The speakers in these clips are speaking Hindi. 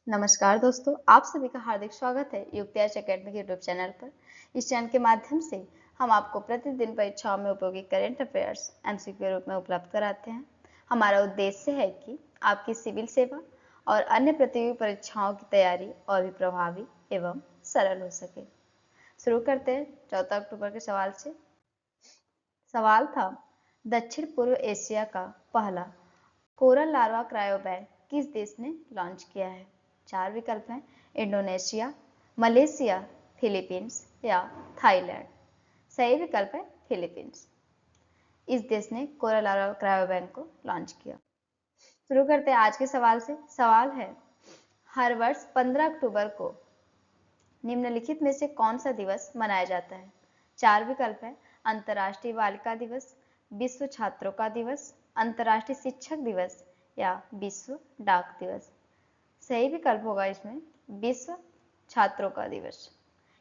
नमस्कार दोस्तों, आप सभी का हार्दिक स्वागत है यूपीएससी एकेडमी के यूट्यूब चैनल पर। इस चैनल के माध्यम से हम आपको प्रतिदिन परीक्षाओं में उपयोगी करंट अफेयर्स एमसीक्यू के रूप में उपलब्ध कराते हैं। हमारा उद्देश्य है कि आपकी सिविल सेवा और अन्य प्रतियोगी परीक्षाओं की तैयारी और भी प्रभावी एवं सरल हो सके। शुरू करते हैं 14 अक्टूबर के सवाल से। सवाल था, दक्षिण पूर्व एशिया का पहला कोरल लार्वा क्रायोबैंक किस देश ने लॉन्च किया है? 4 विकल्प हैं, इंडोनेशिया, मलेशिया, फिलीपींस या थाईलैंड। सही विकल्प है फिलीपींस। इस देश ने कोरल लार्वा क्रायोबैंक को लॉन्च किया। शुरू करते हैं आज के सवाल से। सवाल है, हर वर्ष 15 अक्टूबर को निम्नलिखित में से कौन सा दिवस मनाया जाता है? 4 विकल्प है, अंतर्राष्ट्रीय बालिका दिवस, विश्व छात्रों का दिवस, अंतर्राष्ट्रीय शिक्षक दिवस या विश्व डाक दिवस। सही विकल्प होगा इसमें विश्व छात्रों का दिवस।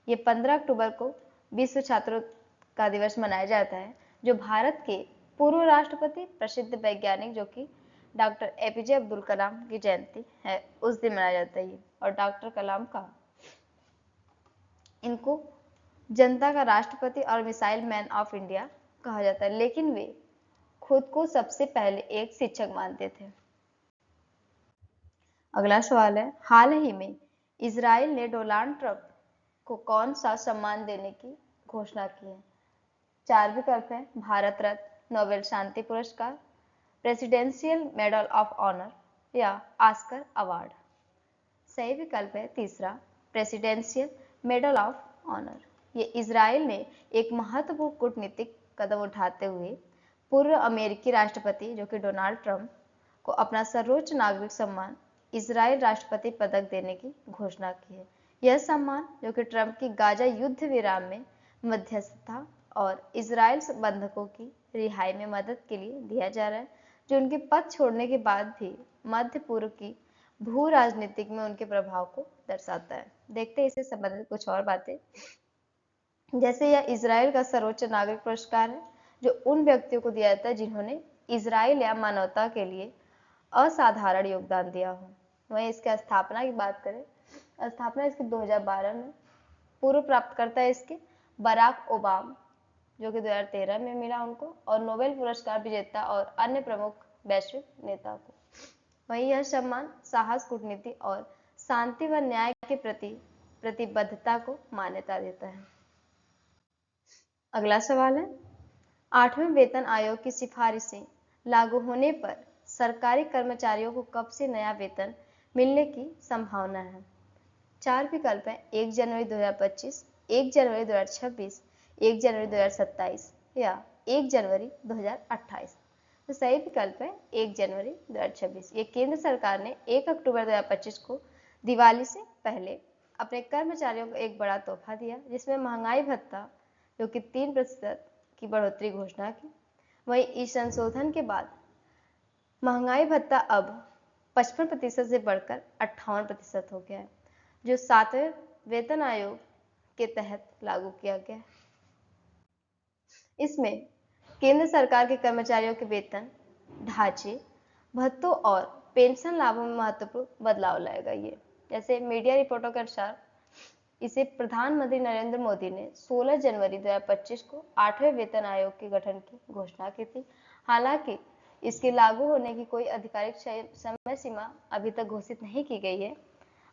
ये 15 अक्टूबर को विश्व छात्रों का दिवस मनाया जाता है, जो भारत के पूर्व राष्ट्रपति प्रसिद्ध वैज्ञानिक जो कि डॉक्टर एपीजे अब्दुल कलाम की जयंती है, उस दिन मनाया जाता है। और डॉक्टर कलाम का इनको जनता का राष्ट्रपति और मिसाइल मैन ऑफ इंडिया कहा जाता है, लेकिन वे खुद को सबसे पहले एक शिक्षक मानते थे। अगला सवाल है, हाल ही में इजराइल ने डोनाल्ड ट्रंप को कौन सा सम्मान देने की घोषणा की है? 4 विकल्प है, भारत रत्न, नोबेल शांति पुरस्कार, प्रेसिडेंशियल मेडल ऑफ ऑनर या ऑस्कर अवार्ड। सही विकल्प है तीसरा, प्रेसिडेंशियल मेडल ऑफ ऑनर। ये इजराइल ने एक महत्वपूर्ण कूटनीतिक कदम उठाते हुए पूर्व अमेरिकी राष्ट्रपति जो कि डोनाल्ड ट्रंप को अपना सर्वोच्च नागरिक सम्मान इजराइल राष्ट्रपति पदक देने की घोषणा की है। यह सम्मान जो कि ट्रंप की गाजा युद्ध विराम में मध्यस्थता और इजराइल बंधकों की रिहाई में मदद के लिए दिया जा रहा है, जो उनके पद छोड़ने के बाद भी मध्य पूर्व की भू राजनीतिक में उनके प्रभाव को दर्शाता है। देखते हैं इससे संबंधित कुछ और बातें। जैसे यह इजराइल का सर्वोच्च नागरिक पुरस्कार है, जो उन व्यक्तियों को दिया जाता है जिन्होंने इजराइल या मानवता के लिए असाधारण योगदान दिया हो। वहीं इसके स्थापना की बात करें, स्थापना इसकी 2012 में। पूर्व प्राप्तकर्ता इसके बराक ओबामा जो कि 2013 में मिला उनको, और नोबेल पुरस्कार विजेता और अन्य प्रमुख वैश्विक नेता को। वहीं यह सम्मान साहस, कूटनीति और शांति व न्याय के प्रति प्रतिबद्धता को मान्यता देता है। अगला सवाल है, 8वें वेतन आयोग की सिफारिशें लागू होने पर सरकारी कर्मचारियों को कब से नया वेतन मिलने की संभावना है? 4 विकल्प है, 1 जनवरी 2025, 1 जनवरी 2026, 1 जनवरी 2027 या 1 जनवरी 2028। तो सही विकल्प है 1 जनवरी 2026। ये केंद्र सरकार ने 1 अक्टूबर 2025 को दिवाली से पहले अपने कर्मचारियों को एक बड़ा तोहफा दिया, जिसमें महंगाई भत्ता जो कि 3% की बढ़ोतरी घोषणा की। वहीं इस संशोधन के बाद महंगाई भत्ता अब 55% से बढ़कर 58% हो गया है, जो 7वें वेतन आयोग के तहत लागू किया गया है। इसमें केंद्र सरकार के कर्मचारियों के वेतन ढांचे, भत्तों और पेंशन लाभों में महत्वपूर्ण बदलाव लाएगा। ये जैसे मीडिया रिपोर्टों के अनुसार इसे प्रधानमंत्री नरेंद्र मोदी ने 16 जनवरी 2025 को 8वें वेतन आयोग के गठन की घोषणा की थी। हालांकि इसके लागू होने की कोई आधिकारिक समय सीमा अभी तक घोषित नहीं की गई है।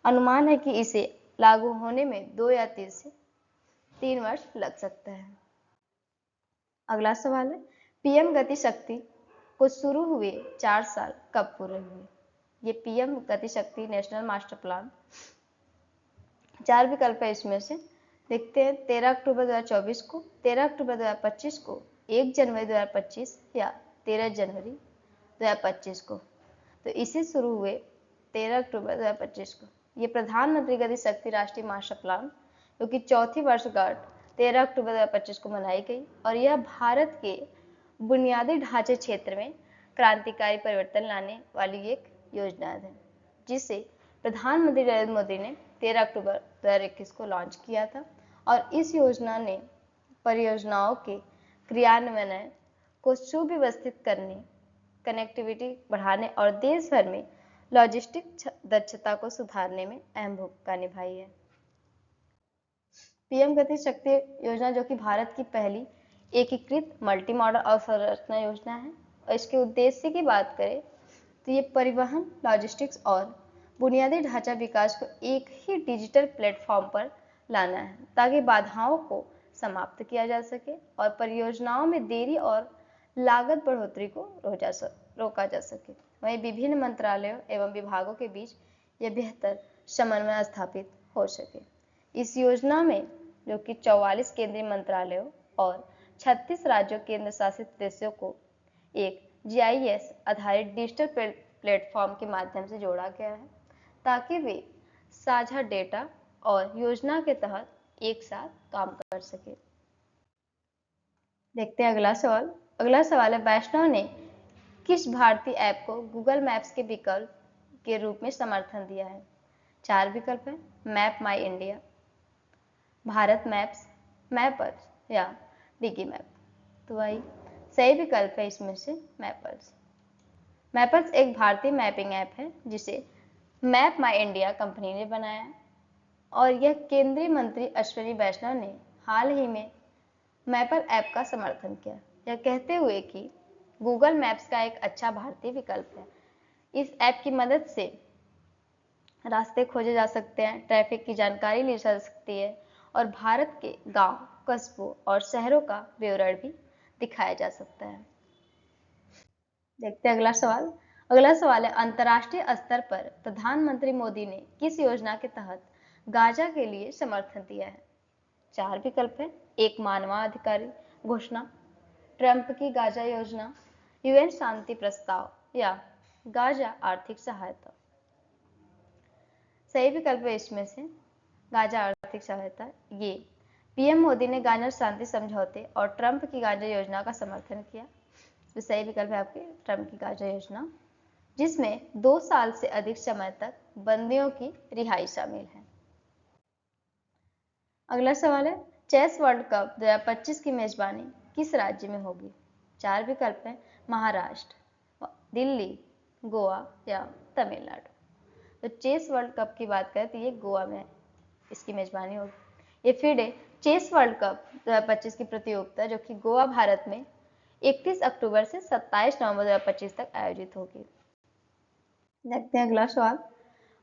अनुमान है कि इसे लागू होने में 2 या 3 वर्ष लग सकते हैं। अगला सवाल है, पीएम गति शक्ति को शुरू हुए 4 साल कब पूरे हुए? ये पीएम गति शक्ति नेशनल मास्टर प्लान 4 विकल्प है इसमें से। देखते हैं, 13 अक्टूबर 2024 को, 13 अक्टूबर 2025 को, 1 जनवरी 2025 या 13 जनवरी 2025 को। तो इसे शुरू हुए 13 अक्टूबर 2025 को। ये प्रधानमंत्री गति शक्ति राष्ट्रीय मास्टर प्लान जो कि चौथी वर्षगांठ 13 अक्टूबर 2025 को मनाई गई, और यह भारत के बुनियादी ढांचे क्षेत्र में क्रांतिकारी परिवर्तन लाने वाली एक योजना है, जिसे प्रधानमंत्री नरेंद्र मोदी ने 13 अक्टूबर 2021 को लॉन्च किया था। और इस योजना ने परियोजनाओं के क्रियान्वयन को सुव्यवस्थित करने, कनेक्टिविटी बढ़ाने और देश भर में लॉजिस्टिक दक्षता को सुधारने में अहम भूमिका निभाई है। पीएम गति शक्ति योजना जो कि भारत की पहली एकीकृत मल्टी मॉडल अवसंरचना योजना है, और इसके उद्देश्य की बात करें तो ये परिवहन, लॉजिस्टिक्स और बुनियादी ढांचा विकास को एक ही डिजिटल प्लेटफॉर्म पर लाना है, ताकि बाधाओं को समाप्त किया जा सके और परियोजनाओं में देरी और लागत बढ़ोतरी को रोका जा सके। वहीं विभिन्न मंत्रालयों एवं विभागों के बीच यह बेहतर समन्वय स्थापित हो सके। इस योजना में जो कि 44 केंद्रीय मंत्रालयों और 36 राज्यों केंद्र शासित प्रदेशों को एक GIS आधारित डिजिटल प्लेटफॉर्म के माध्यम से जोड़ा गया है, ताकि वे साझा डेटा और योजना के तहत एक साथ काम कर सके। देखते हैं अगला सवाल। अगला सवाल है, वैष्णव ने किस भारतीय ऐप को गूगल मैप्स के विकल्प के रूप में समर्थन दिया है? 4 विकल्प है। मैप माई इंडिया, भारत मैप्स, मैपर्स या डिगी मैप। तो वही सही विकल्प है इसमें से मैपर्स। मैपर्स एक भारतीय मैपिंग ऐप है जिसे मैप माई इंडिया कंपनी ने बनाया है, और यह केंद्रीय मंत्री अश्विनी वैष्णव ने हाल ही में मैपर ऐप का समर्थन किया, यह कहते हुए कि गूगल मैप्स का एक अच्छा भारतीय विकल्प है। इस ऐप की मदद से रास्ते खोजे जा सकते हैं, ट्रैफिक की जानकारी ली जा सकती है और भारत के गांव, कस्बों और शहरों का विवरण भी दिखाया जा सकता है। देखते हैं अगला सवाल। अगला सवाल है, अंतर्राष्ट्रीय स्तर पर प्रधानमंत्री मोदी ने किस योजना के तहत गाजा के लिए समर्थन दिया है? 4 विकल्प है। एक मानवाधिकार घोषणा, ट्रंप की गाजा योजना, UN शांति प्रस्ताव या गाजा आर्थिक सहायता। सही विकल्प है इसमें से गाजा आर्थिक सहायता। ये पीएम मोदी ने गाजा शांति समझौते और ट्रंप की गाजा योजना का समर्थन किया। तो सही विकल्प है आपके ट्रंप की गाजा योजना, जिसमें 2 साल से अधिक समय तक बंदियों की रिहाई शामिल है। अगला सवाल है, चेस वर्ल्ड कप 2025 की मेजबानी किस राज्य में होगी? 4 विकल्प है। महाराष्ट्र, दिल्ली, गोवा या तमिलनाडु। तो चेस वर्ल्ड कप की बात करें तो ये गोवा में इसकी मेजबानी होगी। ये फीडे चेस वर्ल्ड कप 2025 की प्रतियोगिता जो कि गोवा, भारत में 31 अक्टूबर से 27 नवंबर 2025 तक आयोजित होगी। देखते हैं अगला सवाल।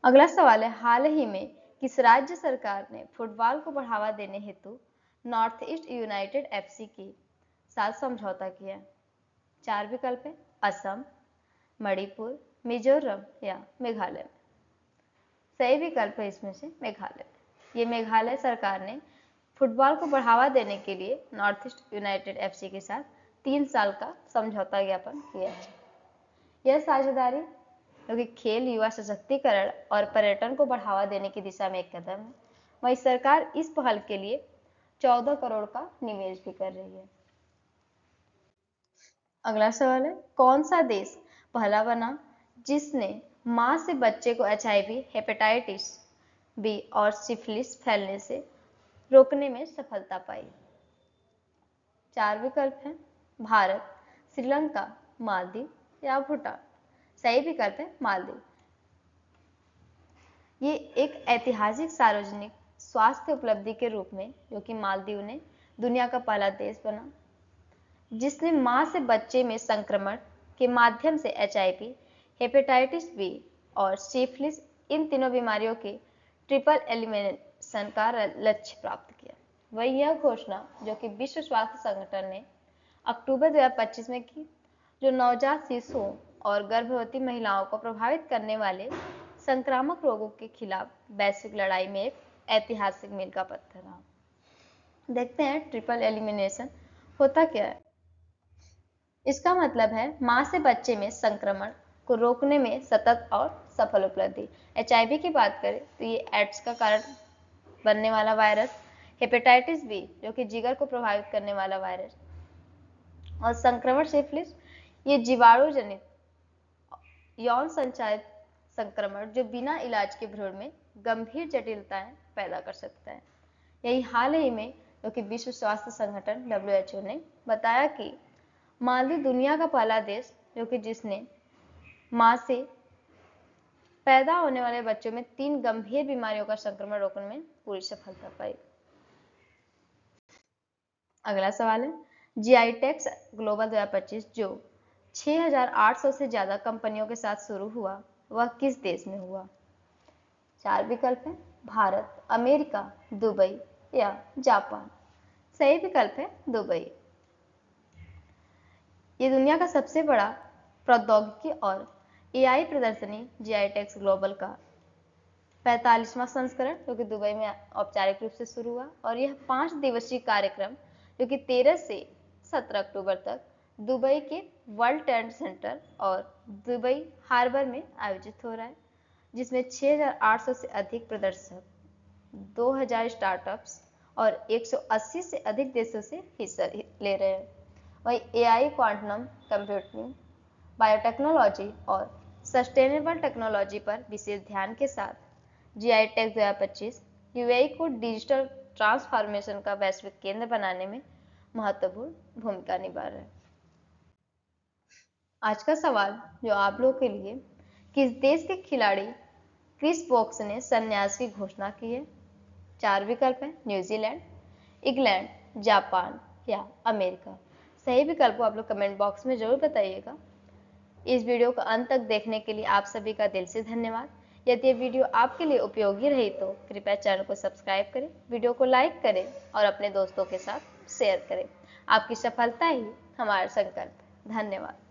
अगला सवाल है, हाल ही में किस राज्य सरकार ने फुटबॉल को बढ़ावा देने हेतु नॉर्थ ईस्ट यूनाइटेड FC के साथ समझौता किया? 4 विकल्प है। असम, मणिपुर, मिजोरम या मेघालय। सही विकल्प है इसमें से मेघालय। ये मेघालय सरकार ने फुटबॉल को बढ़ावा देने के लिए नॉर्थ ईस्ट यूनाइटेड FC के साथ 3 साल का समझौता ज्ञापन किया है। यह साझेदारी जो कि खेल, युवा सशक्तिकरण और पर्यटन को बढ़ावा देने की दिशा में एक कदम है। वहीं सरकार इस पहल के लिए 14 करोड़ का निवेश भी कर रही है। अगला सवाल है, कौन सा देश पहला बना जिसने मां से बच्चे को HIV, हेपेटाइटिस B और सिफिलिस फैलने से रोकने में सफलता पाई? 4 विकल्प हैं। भारत, श्रीलंका, मालदीव या भूटान। सही विकल्प है मालदीव। ये एक ऐतिहासिक सार्वजनिक स्वास्थ्य उपलब्धि के रूप में जो कि मालदीव ने दुनिया का पहला देश बना जिसने मां से बच्चे में संक्रमण के माध्यम से HIV, हेपेटाइटिस B और सिफिलिस इन तीनों बीमारियों के ट्रिपल एलिमिनेशन का लक्ष्य प्राप्त किया। वही यह घोषणा जो कि विश्व स्वास्थ्य संगठन ने अक्टूबर 2025 में की, जो नवजात शिशुओं और गर्भवती महिलाओं को प्रभावित करने वाले संक्रामक रोगों के खिलाफ वैश्विक लड़ाई में एक ऐतिहासिक मील का पत्थर रहा। देखते हैं ट्रिपल एलिमिनेशन होता क्या है। इसका मतलब है मां से बच्चे में संक्रमण को रोकने में सतत और सफल उपलब्धि। HIV की बात करें तो ये एड्स का कारण बनने वाला वायरस, हेपेटाइटिस B जो कि जिगर को प्रभावित करने वाला वायरस, और संक्रमण सिफिलिस ये जीवाणु जनित यौन संचारित संक्रमण जो बिना इलाज के भ्रूण में गंभीर जटिलताएं पैदा कर सकता है। यही हाल ही में जो कि विश्व स्वास्थ्य संगठन WHO ने बताया कि मालदीव दुनिया का पहला देश जो कि जिसने मां से पैदा होने वाले बच्चों में 3 गंभीर बीमारियों का संक्रमण रोकने में पूरी सफलता पाई। अगला सवाल है, जीआई टैक्स ग्लोबल 2025 जो 6,800 से ज्यादा कंपनियों के साथ शुरू हुआ, वह किस देश में हुआ? 4 विकल्प हैं, भारत, अमेरिका, दुबई या जापान। सही विकल्प है दुबई। ये दुनिया का सबसे बड़ा प्रौद्योगिकी और एआई प्रदर्शनी जीआई टैक्स ग्लोबल का 45वां संस्करण जो कि दुबई में औपचारिक रूप से शुरू हुआ, और यह 5 दिवसीय कार्यक्रम जो कि 13 से 17 अक्टूबर तक दुबई के वर्ल्ड ट्रेड सेंटर और दुबई हार्बर में आयोजित हो रहा है, जिसमें 6,800 से अधिक प्रदर्शक, 2,000 स्टार्टअप्स और 180 से अधिक देशों से हिस्सा ले रहे हैं। वहीं एआई, क्वांटम कंप्यूटिंग, बायोटेक्नोलॉजी और सस्टेनेबल टेक्नोलॉजी पर विशेष ध्यान के साथ जीआई टैक्स 2025 यूएई को डिजिटल ट्रांसफॉर्मेशन का वैश्विक केंद्र बनाने में महत्वपूर्ण भूमिका निभा रहा है। आज का सवाल जो आप लोगों के लिए, किस देश के खिलाड़ी क्रिस वोक्स ने संन्यास की घोषणा की है? 4 विकल्प हैं, न्यूजीलैंड, इंग्लैंड, जापान या अमेरिका। सही विकल्प को आप लोग कमेंट बॉक्स में जरूर बताइएगा। इस वीडियो को अंत तक देखने के लिए आप सभी का दिल से धन्यवाद। यदि ये वीडियो आपके लिए उपयोगी रही तो कृपया चैनल को सब्सक्राइब करें, वीडियो को लाइक करें और अपने दोस्तों के साथ शेयर करें। आपकी सफलता ही हमारा संकल्प है। धन्यवाद।